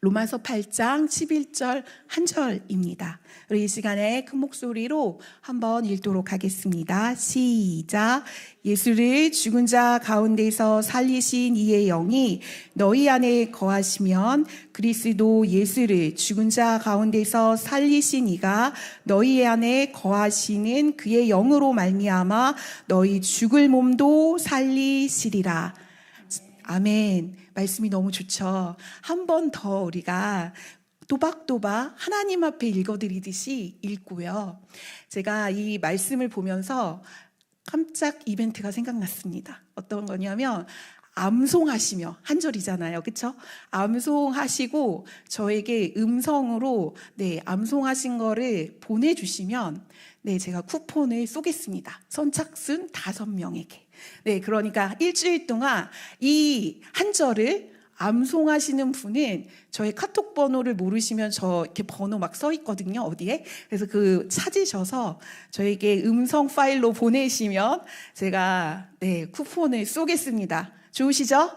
로마서 8장 11절 한 절입니다. 우리 이 시간에 큰 목소리로 한번 읽도록 하겠습니다. 시작. 예수를 죽은 자 가운데서 살리신 이의 영이 너희 안에 거하시면 그리스도 예수를 죽은 자 가운데서 살리신 이가 너희 안에 거하시는 그의 영으로 말미암아 너희 죽을 몸도 살리시리라. 아멘. 말씀이 너무 좋죠. 한 번 더 우리가 또박또박 하나님 앞에 읽어드리듯이 읽고요. 제가 이 말씀을 보면서 깜짝 이벤트가 생각났습니다. 어떤 거냐면 암송하시며 한 절이잖아요. 그렇죠? 암송하시고 저에게 음성으로 암송하신 거를 보내주시면 제가 쿠폰을 쏘겠습니다. 선착순 5명에게. 그러니까 일주일 동안 이 한 절을 암송하시는 분은 저의 카톡 번호를 모르시면 저 이렇게 번호 막 써 있거든요. 어디에? 그래서 그 찾으셔서 저에게 음성 파일로 보내시면 제가 쿠폰을 쏘겠습니다. 좋으시죠?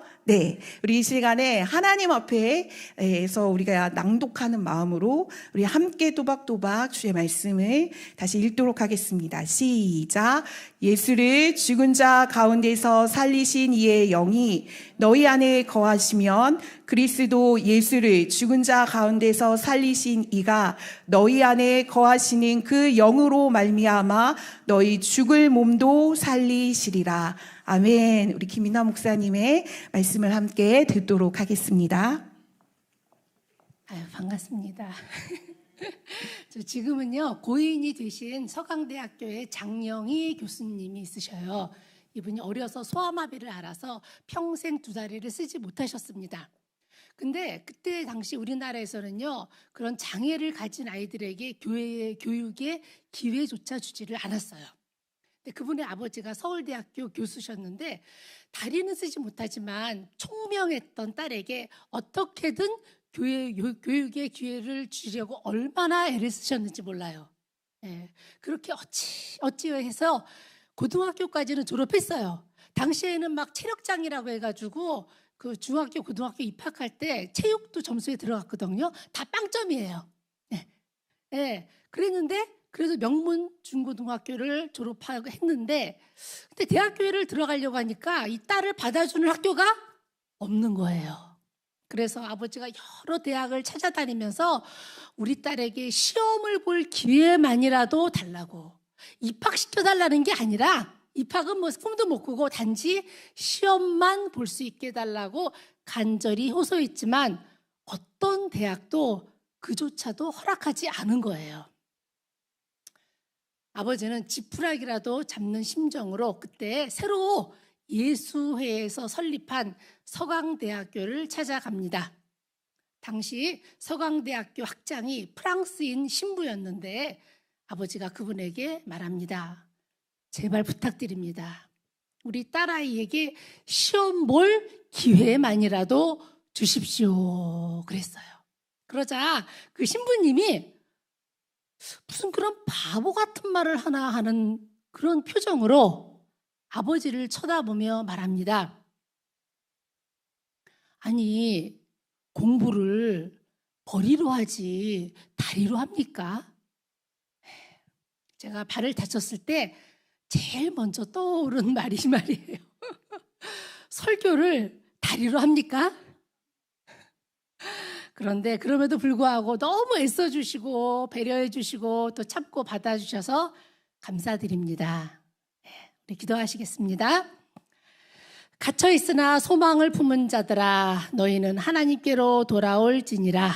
우리 이 시간에 하나님 앞에서 우리가 낭독하는 마음으로 우리 함께 또박또박 주의 말씀을 다시 읽도록 하겠습니다. 시작. 예수를 죽은 자 가운데서 살리신 이의 영이 너희 안에 거하시면 그리스도 예수를 죽은 자 가운데서 살리신 이가 너희 안에 거하시는 그 영으로 말미암아 너희 죽을 몸도 살리시리라. 아멘. 우리 김이나 목사님의 말씀을 함께 듣도록 하겠습니다. 반갑습니다. 지금은요 고인이 되신 서강대학교의 장영희 교수님이 있으셔요. 이분이 어려서 소아마비를 앓아서 평생 2다리를 쓰지 못하셨습니다. 근데 그때 당시 우리나라에서는요 그런 장애를 가진 아이들에게 교육의 기회조차 주지를 않았어요. 그분의 아버지가 서울대학교 교수셨는데 다리는 쓰지 못하지만 총명했던 딸에게 어떻게든 교육의 기회를 주려고 얼마나 애를 쓰셨는지 몰라요. 그렇게 어찌해서 고등학교까지는 졸업했어요. 당시에는 막 체력장이라고 해가지고 그 중학교, 고등학교 입학할 때 체육도 점수에 들어갔거든요. 다 빵점이에요. 그랬는데 그래서 명문 중고등학교를 졸업하고 했는데 근데 대학교를 들어가려고 하니까 이 딸을 받아주는 학교가 없는 거예요. 그래서 아버지가 여러 대학을 찾아다니면서 우리 딸에게 시험을 볼 기회만이라도 달라고, 입학시켜달라는 게 아니라 입학은 뭐 꿈도 못 꾸고 단지 시험만 볼 수 있게 해달라고 간절히 호소했지만 어떤 대학도 그조차도 허락하지 않은 거예요. 아버지는 지푸라기라도 잡는 심정으로 그때 새로 예수회에서 설립한 서강대학교를 찾아갑니다. 당시 서강대학교 학장이 프랑스인 신부였는데 아버지가 그분에게 말합니다. 제발 부탁드립니다. 우리 딸아이에게 시험 볼 기회만이라도 주십시오. 그랬어요. 그러자 그 신부님이 무슨 그런 바보 같은 말을 하나 하는 그런 표정으로 아버지를 쳐다보며 말합니다. 아니, 공부를 머리로 하지 다리로 합니까? 제가 발을 다쳤을 때 제일 먼저 떠오른 말이 이 말이에요. 설교를 다리로 합니까? 그런데 그럼에도 불구하고 너무 애써주시고 배려해주시고 또 참고 받아주셔서 감사드립니다. 우리 기도하시겠습니다. 갇혀있으나 소망을 품은 자들아 너희는 하나님께로 돌아올지니라.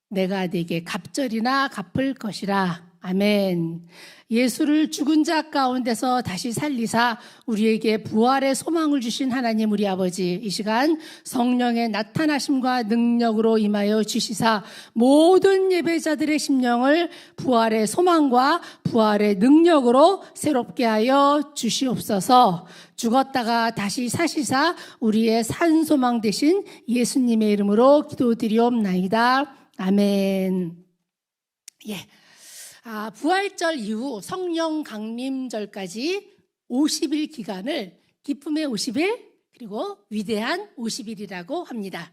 내가 네게 갑절이나 갚을 것이라. 아멘. 예수를 죽은 자 가운데서 다시 살리사 우리에게 부활의 소망을 주신 하나님 우리 아버지, 이 시간 성령의 나타나심과 능력으로 임하여 주시사 모든 예배자들의 심령을 부활의 소망과 부활의 능력으로 새롭게 하여 주시옵소서. 죽었다가 다시 사시사 우리의 산 소망 되신 예수님의 이름으로 기도드리옵나이다. 아멘. 부활절 이후 성령 강림절까지 50일 기간을 기쁨의 50일 그리고 위대한 50일이라고 합니다.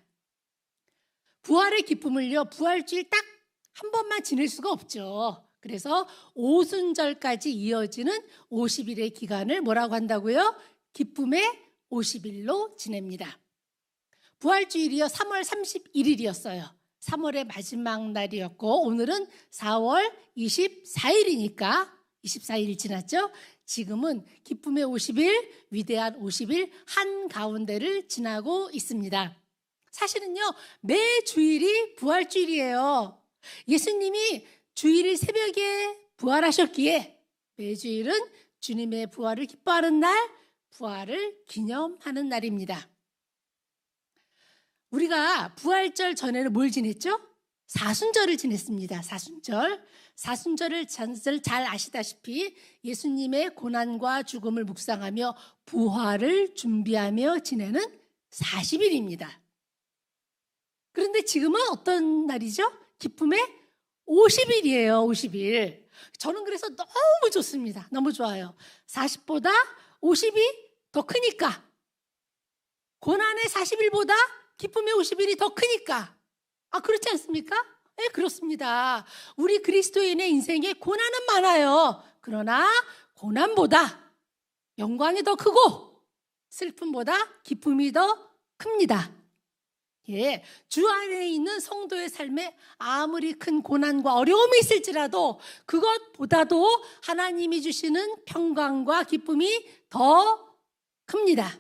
부활의 기쁨을요, 부활주일 딱 한 번만 지낼 수가 없죠. 그래서 오순절까지 이어지는 50일의 기간을 뭐라고 한다고요? 기쁨의 50일로 지냅니다. 부활주일이요 3월 31일이었어요. 3월의 마지막 날이었고 오늘은 4월 24일이니까 24일 지났죠? 지금은 기쁨의 50일, 위대한 50일 한가운데를 지나고 있습니다. 사실은요, 매 주일이 부활주일이에요. 예수님이 주일 새벽에 부활하셨기에 매주일은 주님의 부활을 기뻐하는 날, 부활을 기념하는 날입니다. 우리가 부활절 전에는 뭘 지냈죠? 사순절을 지냈습니다. 사순절을 잘 아시다시피 예수님의 고난과 죽음을 묵상하며 부활을 준비하며 지내는 40일입니다. 그런데 지금은 어떤 날이죠? 기쁨의 50일이에요. 50일. 저는 그래서 너무 좋습니다. 너무 좋아요. 40보다 50이 더 크니까, 고난의 40일보다 기쁨의 50일이 더 크니까. 그렇지 않습니까? 네, 그렇습니다. 우리 그리스도인의 인생에 고난은 많아요. 그러나 고난보다 영광이 더 크고 슬픔보다 기쁨이 더 큽니다. 예, 주 안에 있는 성도의 삶에 아무리 큰 고난과 어려움이 있을지라도 그것보다도 하나님이 주시는 평강과 기쁨이 더 큽니다.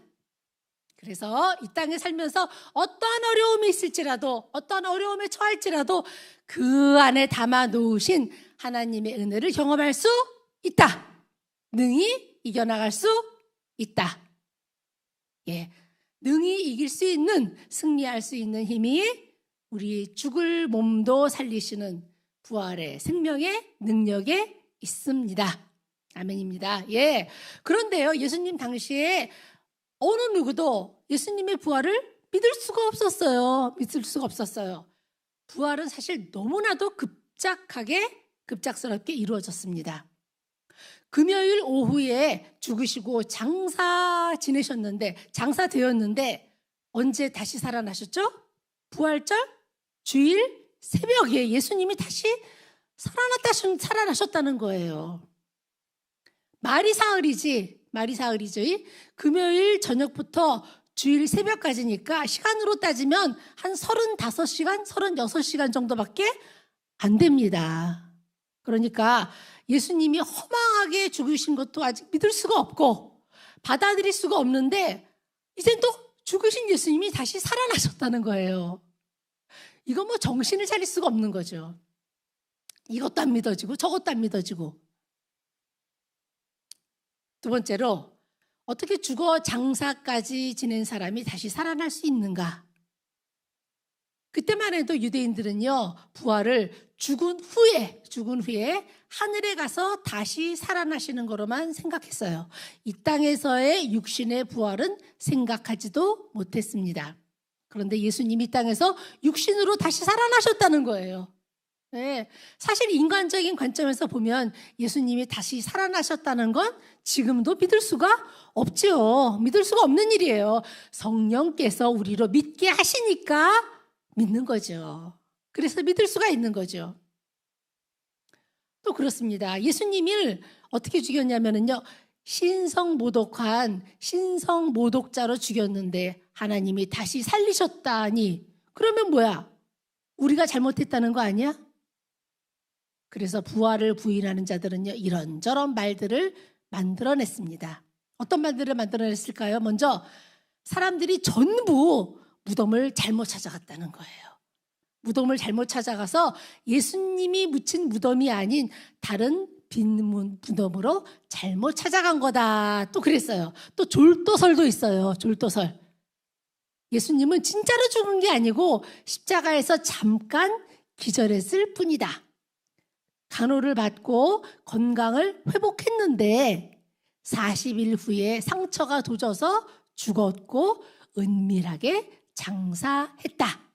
그래서 이 땅에 살면서 어떠한 어려움이 있을지라도, 어떠한 어려움에 처할지라도 그 안에 담아 놓으신 하나님의 은혜를 경험할 수 있다. 능히 이겨나갈 수 있다. 예, 능히 이길 수 있는, 승리할 수 있는 힘이 우리 죽을 몸도 살리시는 부활의 생명의 능력에 있습니다. 아멘입니다. 예. 그런데요, 예수님 당시에 어느 누구도 예수님의 부활을 믿을 수가 없었어요. 부활은 사실 너무나도 급작스럽게 이루어졌습니다. 금요일 오후에 죽으시고 장사 되었는데 언제 다시 살아나셨죠? 부활절 주일 새벽에 예수님이 다시 살아나셨다는 거예요. 말이 사흘이죠. 금요일 저녁부터 주일 새벽까지니까 시간으로 따지면 한 35시간, 36시간 정도밖에 안 됩니다. 그러니까 예수님이 허망하게 죽으신 것도 아직 믿을 수가 없고 받아들일 수가 없는데 이젠 또 죽으신 예수님이 다시 살아나셨다는 거예요. 이건 뭐 정신을 차릴 수가 없는 거죠. 이것도 안 믿어지고 저것도 안 믿어지고. 두 번째로, 어떻게 죽어 장사까지 지낸 사람이 다시 살아날 수 있는가? 그때만 해도 유대인들은요, 부활을 죽은 후에 하늘에 가서 다시 살아나시는 거로만 생각했어요. 이 땅에서의 육신의 부활은 생각하지도 못했습니다. 그런데 예수님이 이 땅에서 육신으로 다시 살아나셨다는 거예요. 네, 사실 인간적인 관점에서 보면 예수님이 다시 살아나셨다는 건 지금도 믿을 수가 없죠. 믿을 수가 없는 일이에요. 성령께서 우리로 믿게 하시니까 믿는 거죠. 그래서 믿을 수가 있는 거죠. 또 그렇습니다. 예수님을 어떻게 죽였냐면요, 신성모독자로 죽였는데 하나님이 다시 살리셨다니, 그러면 뭐야? 우리가 잘못했다는 거 아니야? 그래서 부활을 부인하는 자들은요, 이런저런 말들을 만들어냈습니다. 어떤 말들을 만들어냈을까요? 먼저 사람들이 전부 무덤을 잘못 찾아갔다는 거예요. 무덤을 잘못 찾아가서 예수님이 묻힌 무덤이 아닌 다른 빈 무덤으로 잘못 찾아간 거다. 또 그랬어요. 또 졸도설도 있어요. 졸도설. 예수님은 진짜로 죽은 게 아니고 십자가에서 잠깐 기절했을 뿐이다. 간호를 받고 건강을 회복했는데 40일 후에 상처가 도져서 죽었고 은밀하게 장사했다.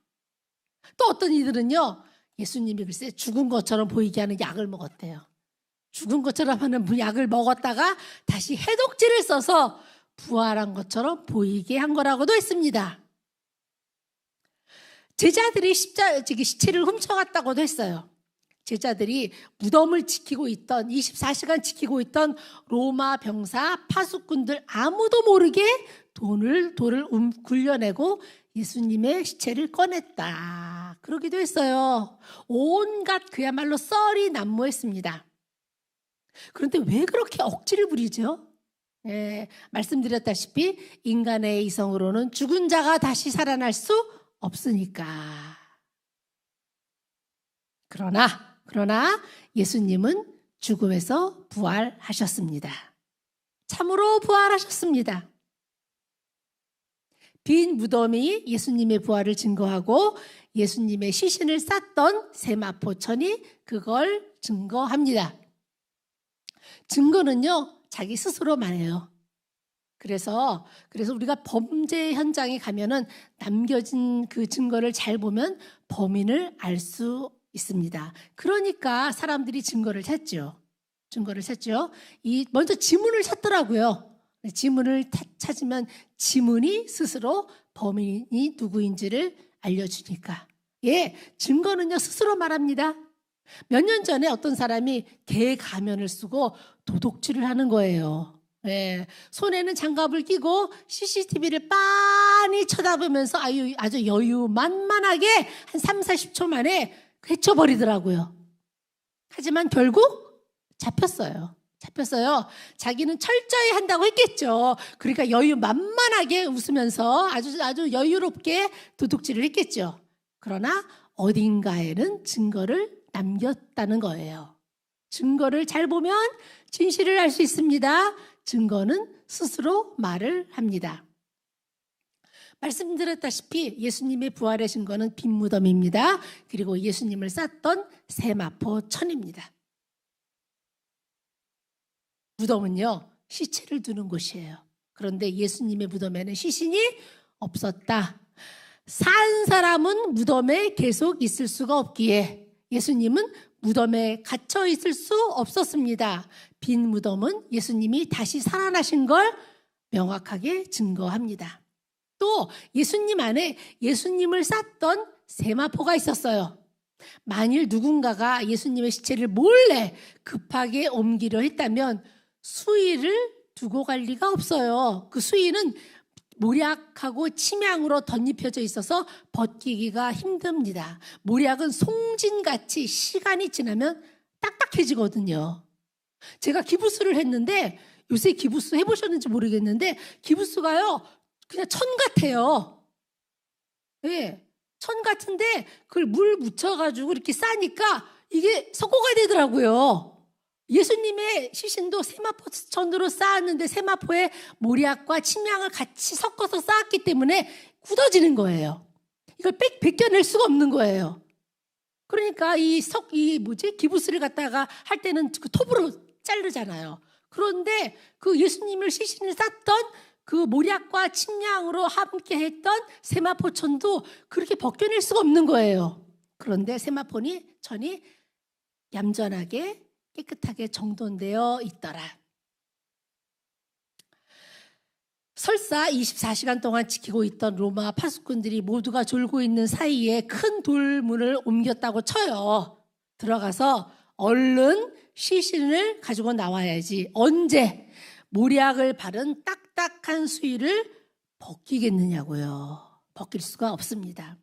또 어떤 이들은요, 예수님이 글쎄 죽은 것처럼 보이게 하는 약을 먹었대요. 죽은 것처럼 하는 약을 먹었다가 다시 해독제를 써서 부활한 것처럼 보이게 한 거라고도 했습니다. 제자들이 시체를 훔쳐갔다고도 했어요. 제자들이 무덤을 지키고 있던 24시간 지키고 있던 로마 병사 파수꾼들 아무도 모르게 돌을 굴려내고 예수님의 시체를 꺼냈다. 그러기도 했어요. 온갖 그야말로 썰이 난무했습니다. 그런데 왜 그렇게 억지를 부리죠? 말씀드렸다시피 인간의 이성으로는 죽은 자가 다시 살아날 수 없으니까. 그러나 예수님은 죽음에서 부활하셨습니다. 참으로 부활하셨습니다. 빈 무덤이 예수님의 부활을 증거하고 예수님의 시신을 쌌던 세마포천이 그걸 증거합니다. 증거는요, 자기 스스로 말해요. 그래서 우리가 범죄 현장에 가면은 남겨진 그 증거를 잘 보면 범인을 알 수 있습니다. 그러니까 사람들이 증거를 찾죠. 먼저 지문을 찾더라고요. 지문을 찾으면 지문이 스스로 범인이 누구인지를 알려주니까. 증거는요, 스스로 말합니다. 몇 년 전에 어떤 사람이 개 가면을 쓰고 도둑질을 하는 거예요. 손에는 장갑을 끼고 CCTV를 빤히 쳐다보면서 아주 여유만만하게 한 3, 40초 만에 헤쳐버리더라고요. 하지만 결국 잡혔어요. 자기는 철저히 한다고 했겠죠. 그러니까 여유만만하게 웃으면서 아주 여유롭게 도둑질을 했겠죠. 그러나 어딘가에는 증거를 남겼다는 거예요. 증거를 잘 보면 진실을 알 수 있습니다. 증거는 스스로 말을 합니다. 말씀드렸다시피 예수님의 부활의 증거는 빈 무덤입니다. 그리고 예수님을 쌌던 세마포천입니다. 무덤은요, 시체를 두는 곳이에요. 그런데 예수님의 무덤에는 시신이 없었다. 산 사람은 무덤에 계속 있을 수가 없기에 예수님은 무덤에 갇혀 있을 수 없었습니다. 빈 무덤은 예수님이 다시 살아나신 걸 명확하게 증거합니다. 또 예수님 안에 예수님을 쌌던 세마포가 있었어요. 만일 누군가가 예수님의 시체를 몰래 급하게 옮기려 했다면 수의를 두고 갈 리가 없어요. 그 수의는 모략하고 침향으로 덧입혀져 있어서 벗기기가 힘듭니다. 모략은 송진같이 시간이 지나면 딱딱해지거든요. 제가 기부스를 했는데, 요새 기부스 해보셨는지 모르겠는데 기부스가요 그냥 천 같아요. 천 같은데 그걸 물 묻혀가지고 이렇게 싸니까 이게 석고가 되더라고요. 예수님의 시신도 세마포천으로 쌓았는데 세마포에 모략과 침향을 같이 섞어서 쌓았기 때문에 굳어지는 거예요. 이걸 벗겨낼 수가 없는 거예요. 그러니까 기부스를 갖다가 할 때는 그 톱으로 자르잖아요. 그런데 그 예수님을 시신을 쌌던 그 모략과 침향으로 함께 했던 세마포천도 그렇게 벗겨낼 수가 없는 거예요. 그런데 세마포천이 얌전하게 깨끗하게 정돈되어 있더라. 설사 24시간 동안 지키고 있던 로마 파수꾼들이 모두가 졸고 있는 사이에 큰 돌문을 옮겼다고 쳐요. 들어가서 얼른 시신을 가지고 나와야지. 언제 모략을 바른 딱딱한 수의를 벗기겠느냐고요. 벗길 수가 없습니다.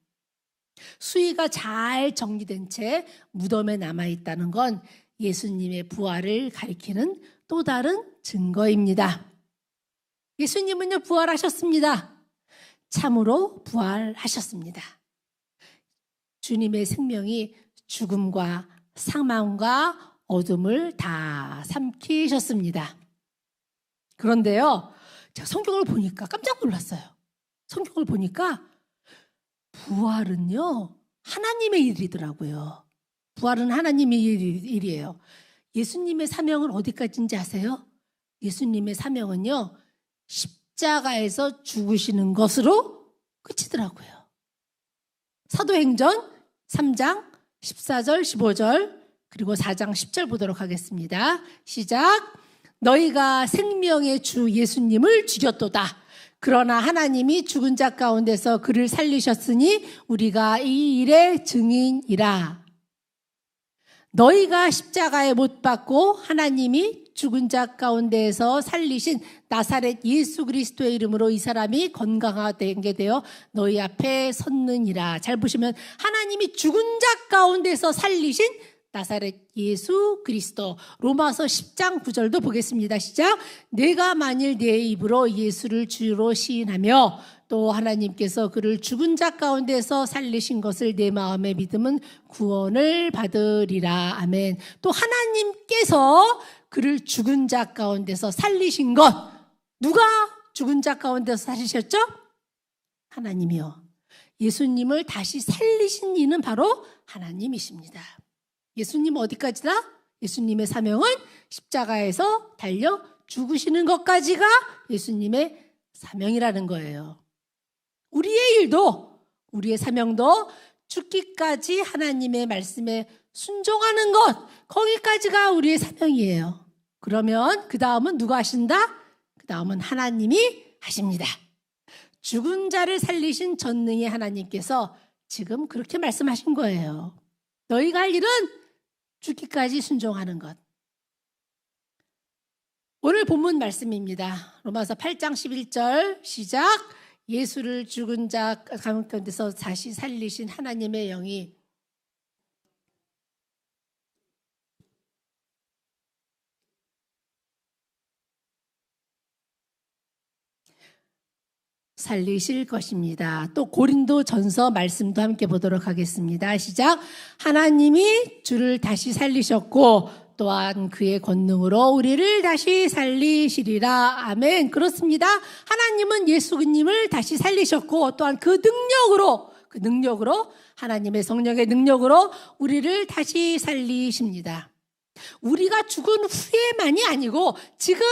수의가 잘 정리된 채 무덤에 남아있다는 건 예수님의 부활을 가리키는 또 다른 증거입니다. 예수님은요, 부활하셨습니다. 참으로 부활하셨습니다. 주님의 생명이 죽음과 사망과 어둠을 다 삼키셨습니다. 그런데요, 제가 성경을 보니까 깜짝 놀랐어요. 성경을 보니까 부활은요, 하나님의 일이더라고요. 부활은 하나님의 일이에요. 예수님의 사명은 어디까지인지 아세요? 예수님의 사명은요, 십자가에서 죽으시는 것으로 끝이더라고요. 사도행전 3장 14절 15절 그리고 4장 10절 보도록 하겠습니다. 시작. 너희가 생명의 주 예수님을 죽였도다. 그러나 하나님이 죽은 자 가운데서 그를 살리셨으니 우리가 이 일의 증인이라. 너희가 십자가에 못 박고 하나님이 죽은 자 가운데에서 살리신 나사렛 예수 그리스도의 이름으로 이 사람이 건강하게 되어 너희 앞에 섰느니라. 잘 보시면 하나님이 죽은 자 가운데서 살리신 나사렛 예수 그리스도. 로마서 10장 9절도 보겠습니다. 시작. 내가 만일 내 입으로 예수를 주로 시인하며 또 하나님께서 그를 죽은 자 가운데서 살리신 것을 내 마음에 믿으면 구원을 받으리라. 아멘. 또 하나님께서 그를 죽은 자 가운데서 살리신 것. 누가 죽은 자 가운데서 살리셨죠? 하나님이요. 예수님을 다시 살리신 이는 바로 하나님이십니다. 예수님 어디까지다? 예수님의 사명은 십자가에서 달려 죽으시는 것까지가 예수님의 사명이라는 거예요. 우리의 일도, 우리의 사명도 죽기까지 하나님의 말씀에 순종하는 것, 거기까지가 우리의 사명이에요. 그러면 그 다음은 누가 하신다? 그 다음은 하나님이 하십니다. 죽은 자를 살리신 전능의 하나님께서 지금 그렇게 말씀하신 거예요. 너희가 할 일은 죽기까지 순종하는 것. 오늘 본문 말씀입니다. 로마서 8장 11절 시작. 예수를 죽은 자 가운데서 다시 살리신 하나님의 영이 살리실 것입니다. 또 고린도전서 말씀도 함께 보도록 하겠습니다. 시작. 하나님이 주를 다시 살리셨고 또한 그의 권능으로 우리를 다시 살리시리라. 아멘. 그렇습니다. 하나님은 예수님을 다시 살리셨고 또한 그 능력으로 하나님의 성령의 능력으로 우리를 다시 살리십니다. 우리가 죽은 후에만이 아니고 지금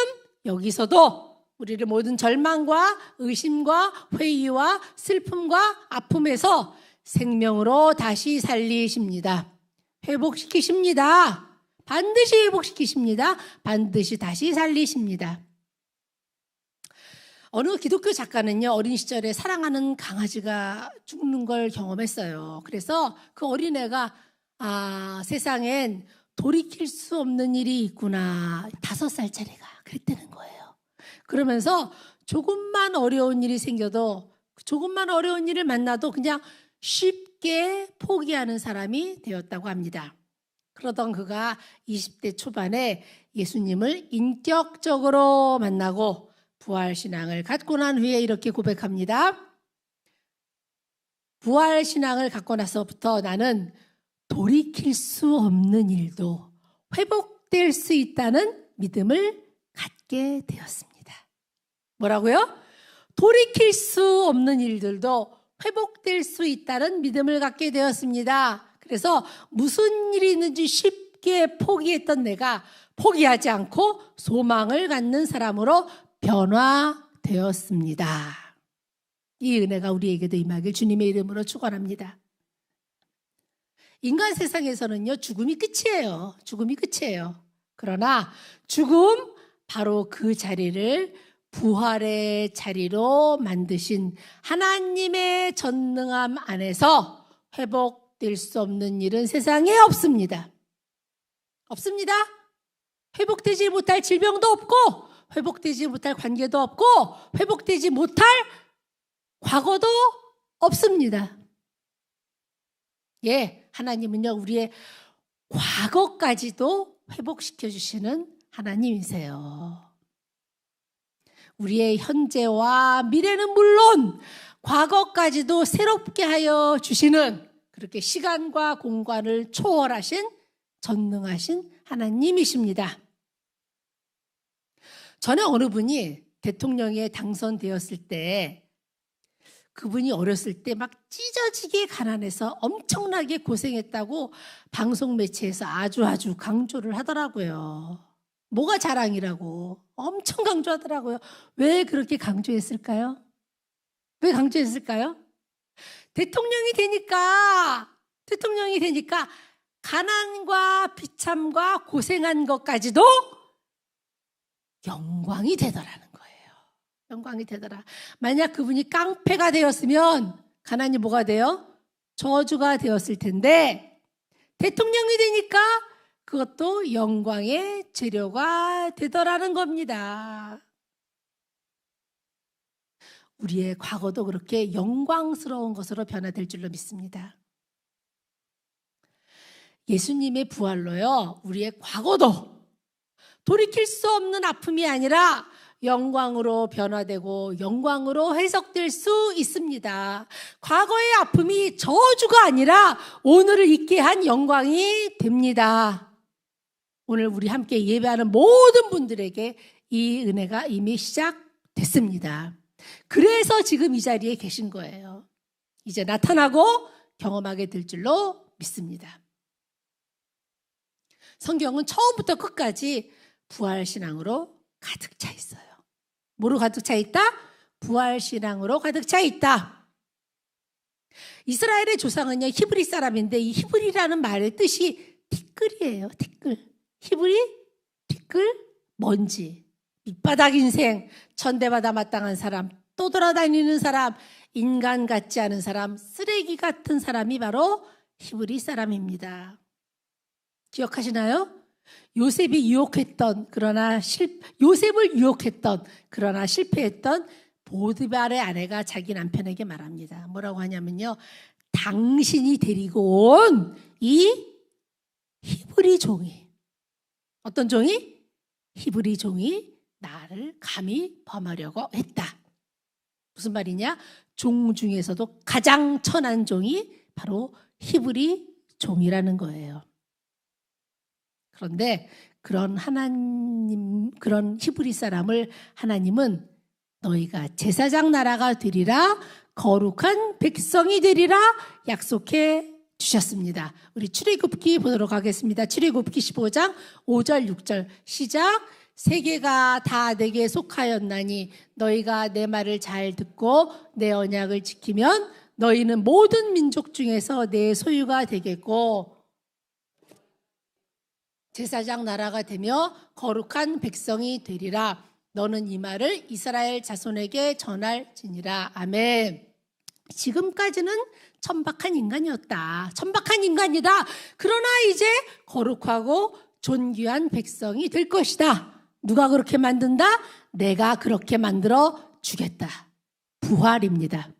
여기서도 우리를 모든 절망과 의심과 회의와 슬픔과 아픔에서 생명으로 다시 살리십니다. 회복시키십니다. 반드시 회복시키십니다. 반드시 다시 살리십니다. 어느 기독교 작가는요, 어린 시절에 사랑하는 강아지가 죽는 걸 경험했어요. 그래서 그 어린애가 세상엔 돌이킬 수 없는 일이 있구나. 5살짜리가 그랬다는 거예요. 그러면서 조금만 어려운 일이 생겨도, 조금만 어려운 일을 만나도 그냥 쉽게 포기하는 사람이 되었다고 합니다. 그러던 그가 20대 초반에 예수님을 인격적으로 만나고 부활신앙을 갖고 난 후에 이렇게 고백합니다. 부활신앙을 갖고 나서부터 나는 돌이킬 수 없는 일도 회복될 수 있다는 믿음을 갖게 되었습니다. 뭐라고요? 돌이킬 수 없는 일들도 회복될 수 있다는 믿음을 갖게 되었습니다. 그래서 무슨 일이 있는지 쉽게 포기했던 내가 포기하지 않고 소망을 갖는 사람으로 변화되었습니다. 이 은혜가 우리에게도 임하길 주님의 이름으로 축원합니다. 인간 세상에서는요, 죽음이 끝이에요. 죽음이 끝이에요. 그러나 죽음, 바로 그 자리를 부활의 자리로 만드신 하나님의 전능함 안에서 회복될 수 없는 일은 세상에 없습니다. 없습니다. 회복되지 못할 질병도 없고, 회복되지 못할 관계도 없고, 회복되지 못할 과거도 없습니다. 예, 하나님은요, 우리의 과거까지도 회복시켜 주시는 하나님이세요. 우리의 현재와 미래는 물론 과거까지도 새롭게 하여 주시는, 그렇게 시간과 공간을 초월하신 전능하신 하나님이십니다. 전에 어느 분이 대통령에 당선되었을 때 그분이 어렸을 때 막 찢어지게 가난해서 엄청나게 고생했다고 방송 매체에서 아주 강조를 하더라고요. 뭐가 자랑이라고 엄청 강조하더라고요. 왜 그렇게 강조했을까요? 왜 강조했을까요? 대통령이 되니까 가난과 비참과 고생한 것까지도 영광이 되더라는 거예요. 영광이 되더라. 만약 그분이 깡패가 되었으면 가나안이 뭐가 돼요? 저주가 되었을 텐데 대통령이 되니까 그것도 영광의 재료가 되더라는 겁니다. 우리의 과거도 그렇게 영광스러운 것으로 변화될 줄로 믿습니다. 예수님의 부활로요, 우리의 과거도 돌이킬 수 없는 아픔이 아니라 영광으로 변화되고 영광으로 해석될 수 있습니다. 과거의 아픔이 저주가 아니라 오늘을 있게 한 영광이 됩니다. 오늘 우리 함께 예배하는 모든 분들에게 이 은혜가 이미 시작됐습니다. 그래서 지금 이 자리에 계신 거예요. 이제 나타나고 경험하게 될 줄로 믿습니다. 성경은 처음부터 끝까지 부활신앙으로 가득 차 있어요. 뭐로 가득 차 있다? 부활신앙으로 가득 차 있다. 이스라엘의 조상은요, 히브리 사람인데 이 히브리라는 말의 뜻이 티끌이에요. 티끌. 히브리? 티끌? 먼지. 밑바닥 인생, 천대받아 마땅한 사람, 떠돌아다니는 사람, 인간 같지 않은 사람, 쓰레기 같은 사람이 바로 히브리 사람입니다. 기억하시나요? 요셉을 유혹했던 그러나 실패했던 보디발의 아내가 자기 남편에게 말합니다. 뭐라고 하냐면요, 당신이 데리고 온 이 히브리 종이, 어떤 종이? 히브리 종이 나를 감히 범하려고 했다. 무슨 말이냐? 종 중에서도 가장 천한 종이 바로 히브리 종이라는 거예요. 그런데 그런 히브리 사람을 하나님은 너희가 제사장 나라가 되리라, 거룩한 백성이 되리라 약속해 주셨습니다. 우리 출애굽기 보도록 하겠습니다. 출애굽기 15장 5절 6절 시작. 세계가 다 내게 속하였나니 너희가 내 말을 잘 듣고 내 언약을 지키면 너희는 모든 민족 중에서 내 소유가 되겠고 제사장 나라가 되며 거룩한 백성이 되리라. 너는 이 말을 이스라엘 자손에게 전할지니라. 아멘. 지금까지는 천박한 인간이었다. 천박한 인간이다. 그러나 이제 거룩하고 존귀한 백성이 될 것이다. 누가 그렇게 만든다? 내가 그렇게 만들어 주겠다. 부활입니다.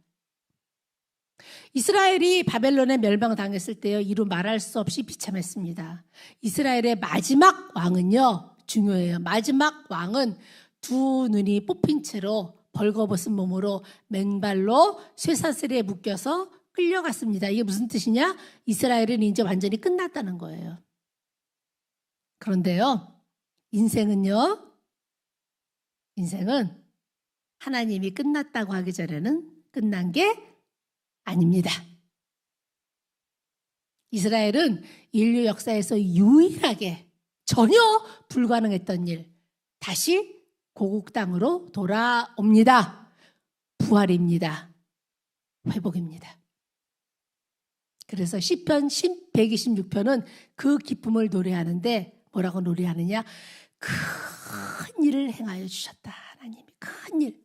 이스라엘이 바벨론에 멸망당했을 때요, 이루 말할 수 없이 비참했습니다. 이스라엘의 마지막 왕은요, 중요해요. 마지막 왕은 두 눈이 뽑힌 채로 벌거벗은 몸으로 맨발로 쇠사슬에 묶여서 끌려갔습니다. 이게 무슨 뜻이냐? 이스라엘은 이제 완전히 끝났다는 거예요. 그런데요, 인생은 하나님이 끝났다고 하기 전에는 끝난 게 아닙니다. 이스라엘은 인류 역사에서 유일하게 전혀 불가능했던 일, 다시 고국 땅으로 돌아옵니다. 부활입니다. 회복입니다. 그래서 시편 126편은 그 기쁨을 노래하는데 뭐라고 노래하느냐? 큰 일을 행하여 주셨다. 하나님이 큰 일,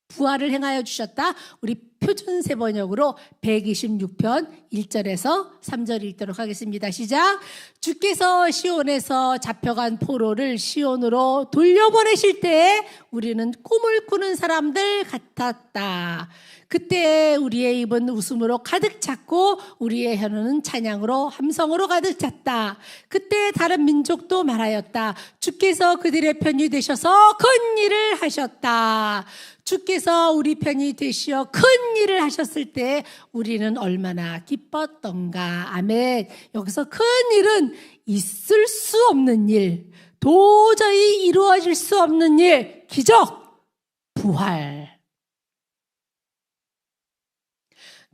부활을 행하여 주셨다. 우리 표준세 번역으로 126편 1절에서 3절 읽도록 하겠습니다. 시작. 주께서 시온에서 잡혀간 포로를 시온으로 돌려보내실 때에 우리는 꿈을 꾸는 사람들 같았다. 그때 우리의 입은 웃음으로 가득 찼고 우리의 혀는 찬양으로 함성으로 가득 찼다. 그때 다른 민족도 말하였다. 주께서 그들의 편이 되셔서 큰 일을 하셨다. 주께서 우리 편이 되시어 큰 일을 하셨을 때 우리는 얼마나 기뻤던가. 아멘. 여기서 큰 일은 있을 수 없는 일, 도저히 이루어질 수 없는 일, 기적, 부활.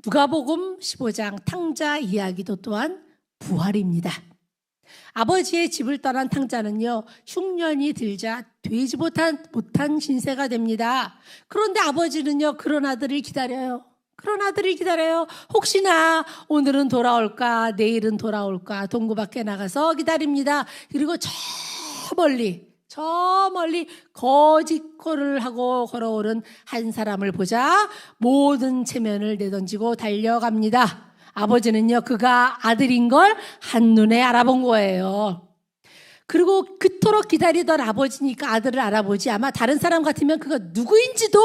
누가복음 15장 탕자 이야기도 또한 부활입니다. 아버지의 집을 떠난 탕자는요, 흉년이 들자 되지 못한 신세가 됩니다. 그런데 아버지는요, 그런 아들을 기다려요. 혹시나 오늘은 돌아올까, 내일은 돌아올까, 동구 밖에 나가서 기다립니다. 그리고 저 멀리 저 멀리 거짓골을 하고 걸어오는 한 사람을 보자 모든 체면을 내던지고 달려갑니다. 아버지는요, 그가 아들인 걸 한눈에 알아본 거예요. 그리고 그토록 기다리던 아버지니까 아들을 알아보지, 아마 다른 사람 같으면 그가 누구인지도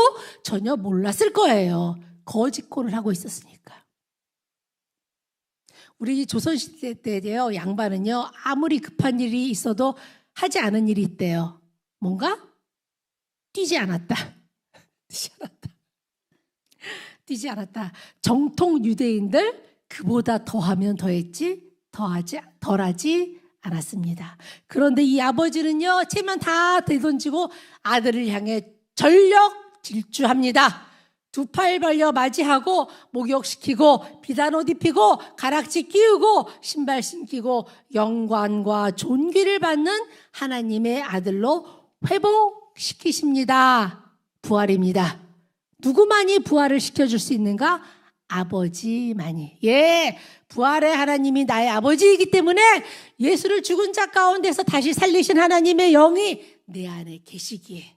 전혀 몰랐을 거예요. 거짓골을 하고 있었으니까. 우리 조선시대 때요, 양반은요, 아무리 급한 일이 있어도 하지 않은 일이 있대요. 뭔가? 뛰지 않았다. 뛰지 않았다. 정통 유대인들 그보다 더하면 더했지 덜하지 않았습니다. 그런데 이 아버지는요, 체면 다 되던지고 아들을 향해 전력 질주합니다. 두 팔 벌려 맞이하고 목욕시키고 비단 옷 입히고 가락지 끼우고 신발 신기고 영광과 존귀를 받는 하나님의 아들로 회복시키십니다. 부활입니다. 누구만이 부활을 시켜줄 수 있는가? 아버지만이. 예, 부활의 하나님이 나의 아버지이기 때문에 예수를 죽은 자 가운데서 다시 살리신 하나님의 영이 내 안에 계시기에,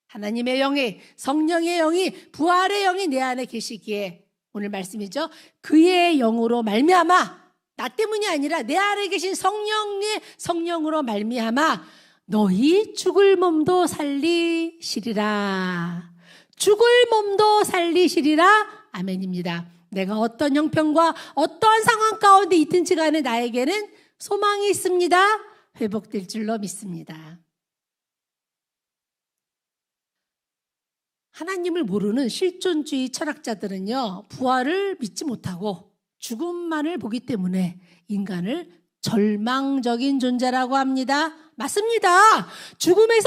하나님의 영이, 성령의 영이, 부활의 영이 내 안에 계시기에, 오늘 말씀이죠, 그의 영으로 말미암아, 나 때문이 아니라 내 안에 계신 성령의 성령으로 말미암아 너희 죽을 몸도 살리시리라. 죽을 몸도 살리시리라. 아멘입니다. 내가 어떤 형편과 어떠한 상황 가운데 있든지 간에 나에게는 소망이 있습니다. 회복될 줄로 믿습니다. 하나님을 모르는 실존주의 철학자들은요, 부활을 믿지 못하고 죽음만을 보기 때문에 인간을 절망적인 존재라고 합니다. 맞습니다. 죽음의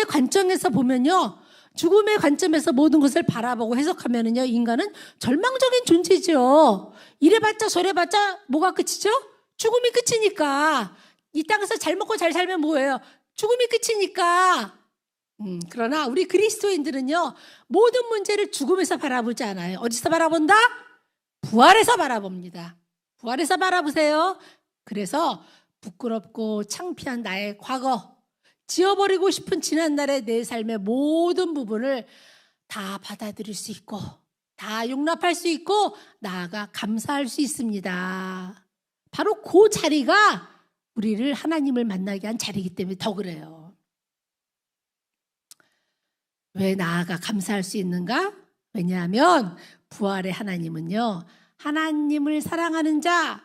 관점에서 보면요, 죽음의 관점에서 모든 것을 바라보고 해석하면은요, 인간은 절망적인 존재죠. 이래봤자 저래봤자 뭐가 끝이죠? 죽음이 끝이니까. 이 땅에서 잘 먹고 잘 살면 뭐예요? 죽음이 끝이니까. 그러나 우리 그리스도인들은요, 모든 문제를 죽음에서 바라보지 않아요. 어디서 바라본다? 부활에서 바라봅니다. 부활에서 바라보세요. 그래서 부끄럽고 창피한 나의 과거, 지워버리고 싶은 지난날의 내 삶의 모든 부분을 다 받아들일 수 있고, 다 용납할 수 있고, 나아가 감사할 수 있습니다. 바로 그 자리가 우리를 하나님을 만나게 한 자리이기 때문에 더 그래요. 왜 나아가 감사할 수 있는가? 왜냐하면 부활의 하나님은요, 하나님을 사랑하는 자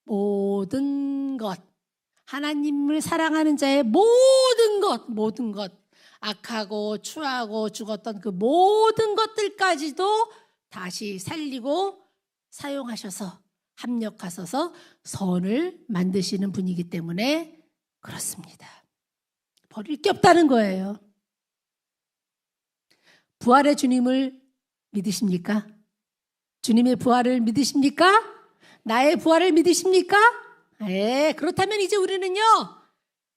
모든 것, 하나님을 사랑하는 자의 모든 것, 악하고 추하고 죽었던 그 모든 것들까지도 다시 살리고 사용하셔서 합력하셔서 선을 만드시는 분이기 때문에 그렇습니다. 버릴 게 없다는 거예요. 부활의 주님을 믿으십니까? 주님의 부활을 믿으십니까? 나의 부활을 믿으십니까? 예, 그렇다면 이제 우리는요,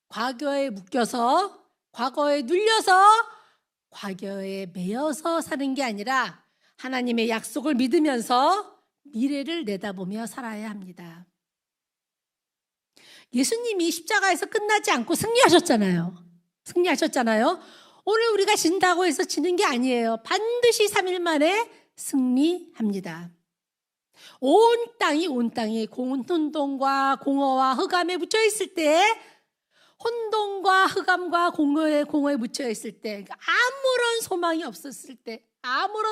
과거에 묶여서, 과거에 눌려서, 과거에 매여서 사는 게 아니라 하나님의 약속을 믿으면서 미래를 내다보며 살아야 합니다. 예수님이 십자가에서 끝나지 않고 승리하셨잖아요. 오늘 우리가 진다고 해서 지는 게 아니에요. 반드시 3일 만에 승리합니다. 온 땅이 혼돈과 공허와 흑암에 묻혀 있을 때, 혼돈과 흑암과 공허에 묻혀 있을 때, 아무런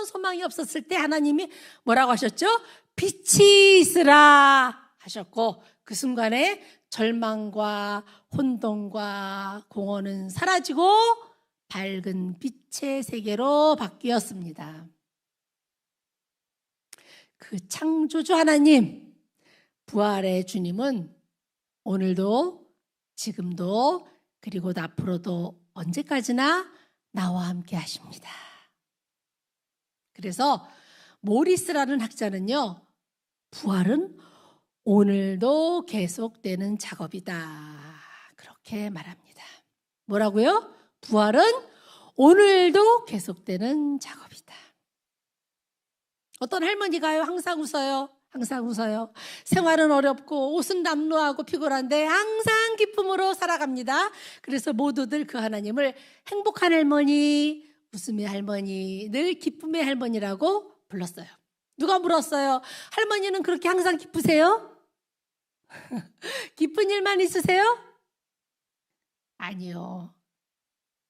소망이 없었을 때 하나님이 뭐라고 하셨죠? 빛이 있으라 하셨고, 그 순간에 절망과 혼돈과 공허는 사라지고 밝은 빛의 세계로 바뀌었습니다. 그 창조주 하나님, 부활의 주님은 오늘도, 지금도, 그리고 앞으로도 언제까지나 나와 함께 하십니다. 그래서 모리스라는 학자는요, 부활은 오늘도 계속되는 작업이다, 그렇게 말합니다. 뭐라고요? 부활은 오늘도 계속되는 작업이다. 어떤 할머니가요, 항상 웃어요. 항상 웃어요. 생활은 어렵고 옷은 남루하고 피곤한데 항상 기쁨으로 살아갑니다. 그래서 모두들 그 하나님을 행복한 할머니, 웃음의 할머니, 늘 기쁨의 할머니라고 불렀어요. 누가 물었어요? 할머니는 그렇게 항상 기쁘세요? 기쁜 일만 있으세요? 아니요.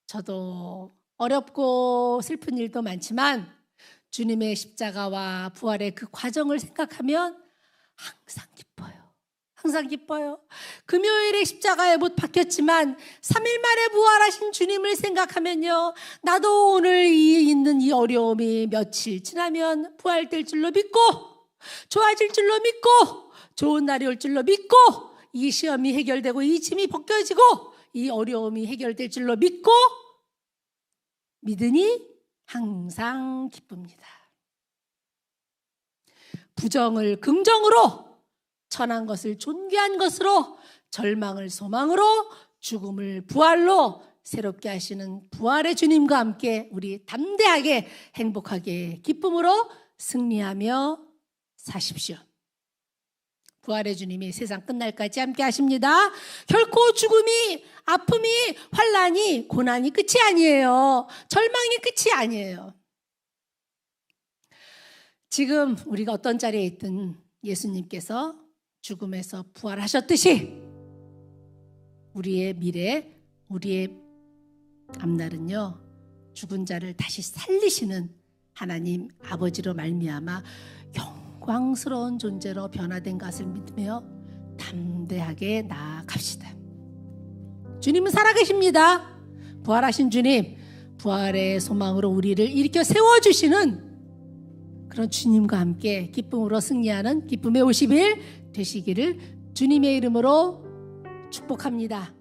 저도 어렵고 슬픈 일도 많지만 주님의 십자가와 부활의 그 과정을 생각하면 항상 기뻐요. 항상 기뻐요. 금요일에 십자가에 못 박혔지만 3일 만에 부활하신 주님을 생각하면요, 나도 오늘 있는 이 어려움이 며칠 지나면 부활될 줄로 믿고, 좋아질 줄로 믿고, 좋은 날이 올 줄로 믿고, 이 시험이 해결되고 이 짐이 벗겨지고 이 어려움이 해결될 줄로 믿고 믿으니 항상 기쁩니다. 부정을 긍정으로, 천한 것을 존귀한 것으로, 절망을 소망으로, 죽음을 부활로 새롭게 하시는 부활의 주님과 함께 우리 담대하게 행복하게 기쁨으로 승리하며 사십시오. 부활의 주님이 세상 끝날까지 함께 하십니다. 결코 죽음이, 아픔이, 환난이, 고난이 끝이 아니에요. 절망이 끝이 아니에요. 지금 우리가 어떤 자리에 있든 예수님께서 죽음에서 부활하셨듯이 우리의 미래, 우리의 앞날은요, 죽은 자를 다시 살리시는 하나님 아버지로 말미암아 영광스러운 존재로 변화된 것을 믿으며 담대하게 나아갑시다. 주님은 살아계십니다. 부활하신 주님, 부활의 소망으로 우리를 일으켜 세워주시는 그런 주님과 함께 기쁨으로 승리하는 기쁨의 50일 되시기를 주님의 이름으로 축복합니다.